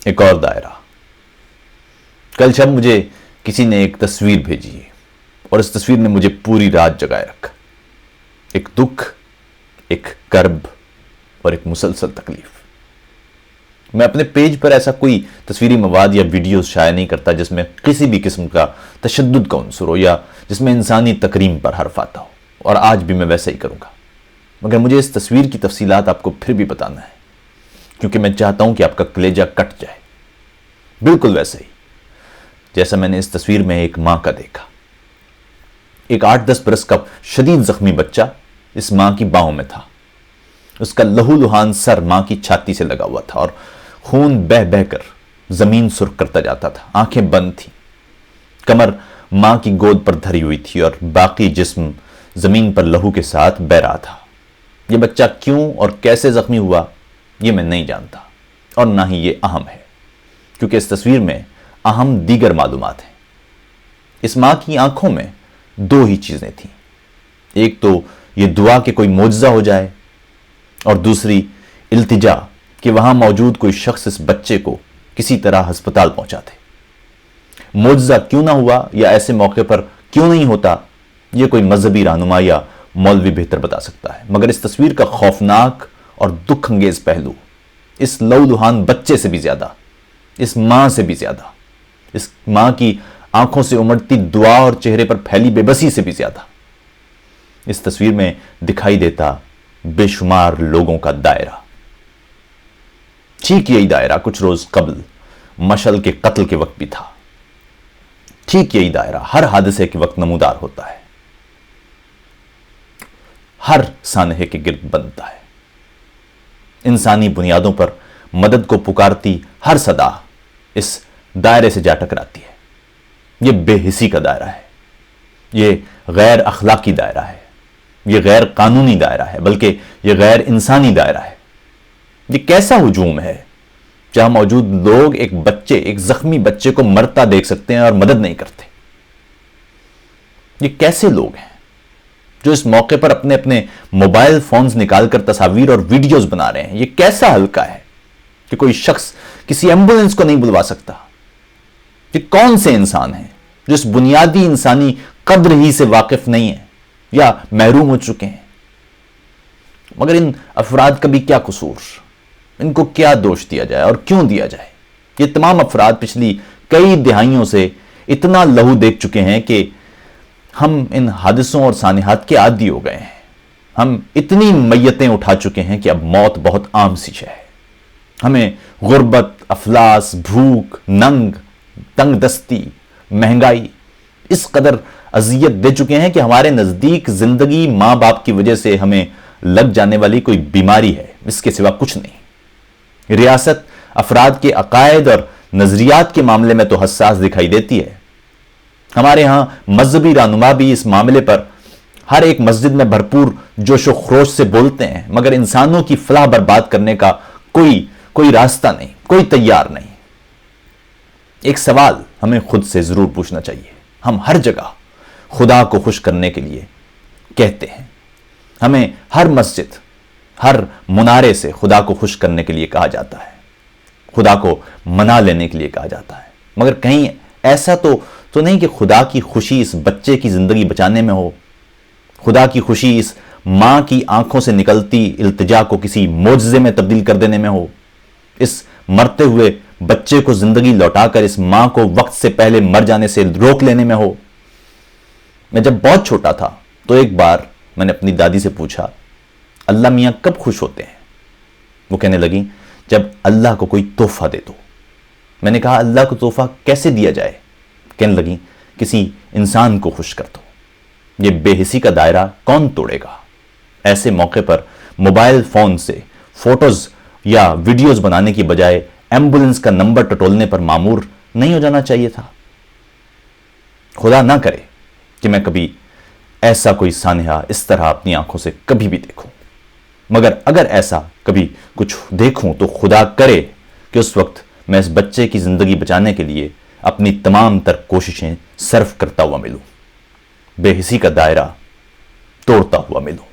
ایک اور دائرہ. کل شب مجھے کسی نے ایک تصویر بھیجی اور اس تصویر نے مجھے پوری رات جگائے رکھا. ایک دکھ، ایک کرب اور ایک مسلسل تکلیف. میں اپنے پیج پر ایسا کوئی تصویری مواد یا ویڈیوز شائع نہیں کرتا جس میں کسی بھی قسم کا تشدد کا عنصر ہو یا جس میں انسانی تکریم پر حرف آتا ہو، اور آج بھی میں ویسا ہی کروں گا. مگر مجھے اس تصویر کی تفصیلات آپ کو پھر بھی بتانا ہے، کیونکہ میں چاہتا ہوں کہ آپ کا کلیجہ کٹ جائے. بالکل ویسے ہی جیسا میں نے اس تصویر میں ایک ماں کا دیکھا. ایک 8-10 برس کا شدید زخمی بچہ اس ماں کی باہوں میں تھا. اس کا لہو لہان سر ماں کی چھاتی سے لگا ہوا تھا اور خون بہہ بہہ کر زمین سرخ کرتا جاتا تھا. آنکھیں بند تھیں، کمر ماں کی گود پر دھری ہوئی تھی اور باقی جسم زمین پر لہو کے ساتھ بہہ رہا تھا. یہ بچہ کیوں اور کیسے زخمی ہوا یہ میں نہیں جانتا، اور نہ ہی یہ اہم ہے، کیونکہ اس تصویر میں اہم دیگر معلومات ہیں. اس ماں کی آنکھوں میں 2 ہی چیزیں تھیں. ایک تو یہ دعا کہ کوئی معجزہ ہو جائے، اور دوسری التجا کہ وہاں موجود کوئی شخص اس بچے کو کسی طرح ہسپتال پہنچا دے. معجزہ کیوں نہ ہوا یا ایسے موقع پر کیوں نہیں ہوتا، یہ کوئی مذہبی رہنما یا مولوی بہتر بتا سکتا ہے. مگر اس تصویر کا خوفناک اور دکھ انگیز پہلو اس لہو لہان بچے سے بھی زیادہ، اس ماں سے بھی زیادہ، اس ماں کی آنکھوں سے امڑتی دعا اور چہرے پر پھیلی بے بسی سے بھی زیادہ اس تصویر میں دکھائی دیتا بے شمار لوگوں کا دائرہ. ٹھیک یہی دائرہ کچھ روز قبل مشعل کے قتل کے وقت بھی تھا. ٹھیک یہی دائرہ ہر حادثے کے وقت نمودار ہوتا ہے، ہر سانحے کے گرد بنتا ہے. انسانی بنیادوں پر مدد کو پکارتی ہر صدا اس دائرے سے جا ٹکراتی ہے. یہ بے حسی کا دائرہ ہے، یہ غیر اخلاقی دائرہ ہے، یہ غیر قانونی دائرہ ہے، بلکہ یہ غیر انسانی دائرہ ہے. یہ کیسا ہجوم ہے جہاں موجود لوگ ایک زخمی بچے کو مرتا دیکھ سکتے ہیں اور مدد نہیں کرتے. یہ کیسے لوگ ہیں جو اس موقع پر اپنے اپنے موبائل فونز نکال کر تصاویر اور ویڈیوز بنا رہے ہیں. یہ کیسا حلقہ ہے کہ کوئی شخص کسی ایمبولنس کو نہیں بلوا سکتا. یہ کون سے انسان ہیں جو اس بنیادی انسانی قدر ہی سے واقف نہیں ہیں یا محروم ہو چکے ہیں. مگر ان افراد کا بھی کیا قصور، ان کو کیا دوش دیا جائے اور کیوں دیا جائے. یہ تمام افراد پچھلی کئی دہائیوں سے اتنا لہو دیکھ چکے ہیں کہ ہم ان حادثوں اور سانحات کے عادی ہو گئے ہیں. ہم اتنی میتیں اٹھا چکے ہیں کہ اب موت بہت عام سی شے ہے. ہمیں غربت، افلاس، بھوک، ننگ، تنگ دستی، مہنگائی اس قدر اذیت دے چکے ہیں کہ ہمارے نزدیک زندگی ماں باپ کی وجہ سے ہمیں لگ جانے والی کوئی بیماری ہے، اس کے سوا کچھ نہیں. ریاست افراد کے عقائد اور نظریات کے معاملے میں تو حساس دکھائی دیتی ہے. ہمارے ہاں مذہبی رہنما بھی اس معاملے پر ہر ایک مسجد میں بھرپور جوش و خروش سے بولتے ہیں، مگر انسانوں کی فلاح برباد کرنے کا کوئی راستہ نہیں، کوئی تیار نہیں. ایک سوال ہمیں خود سے ضرور پوچھنا چاہیے. ہم ہر جگہ خدا کو خوش کرنے کے لیے کہتے ہیں، ہمیں ہر مسجد، ہر منارے سے خدا کو خوش کرنے کے لیے کہا جاتا ہے، خدا کو منا لینے کے لیے کہا جاتا ہے. مگر کہیں ایسا تو نہیں کہ خدا کی خوشی اس بچے کی زندگی بچانے میں ہو، خدا کی خوشی اس ماں کی آنکھوں سے نکلتی التجا کو کسی معجزے میں تبدیل کر دینے میں ہو، اس مرتے ہوئے بچے کو زندگی لوٹا کر اس ماں کو وقت سے پہلے مر جانے سے روک لینے میں ہو. میں جب بہت چھوٹا تھا تو ایک بار میں نے اپنی دادی سے پوچھا، اللہ میاں کب خوش ہوتے ہیں؟ وہ کہنے لگیں، جب اللہ کو کوئی تحفہ دے دو. میں نے کہا، اللہ کو تحفہ کیسے دیا جائے؟ کہنے لگیں، کسی انسان کو خوش کر دو. یہ بے حسی کا دائرہ کون توڑے گا؟ ایسے موقع پر موبائل فون سے فوٹوز یا ویڈیوز بنانے کی بجائے ایمبولنس کا نمبر ٹٹولنے پر معمور نہیں ہو جانا چاہیے تھا. خدا نہ کرے کہ میں کبھی ایسا کوئی سانحہ اس طرح اپنی آنکھوں سے کبھی بھی دیکھوں. مگر اگر ایسا کبھی کچھ دیکھوں تو خدا کرے کہ اس وقت میں اس بچے کی زندگی بچانے کے لیے اپنی تمام تر کوششیں صرف کرتا ہوا ملوں، بے حسی کا دائرہ توڑتا ہوا ملوں.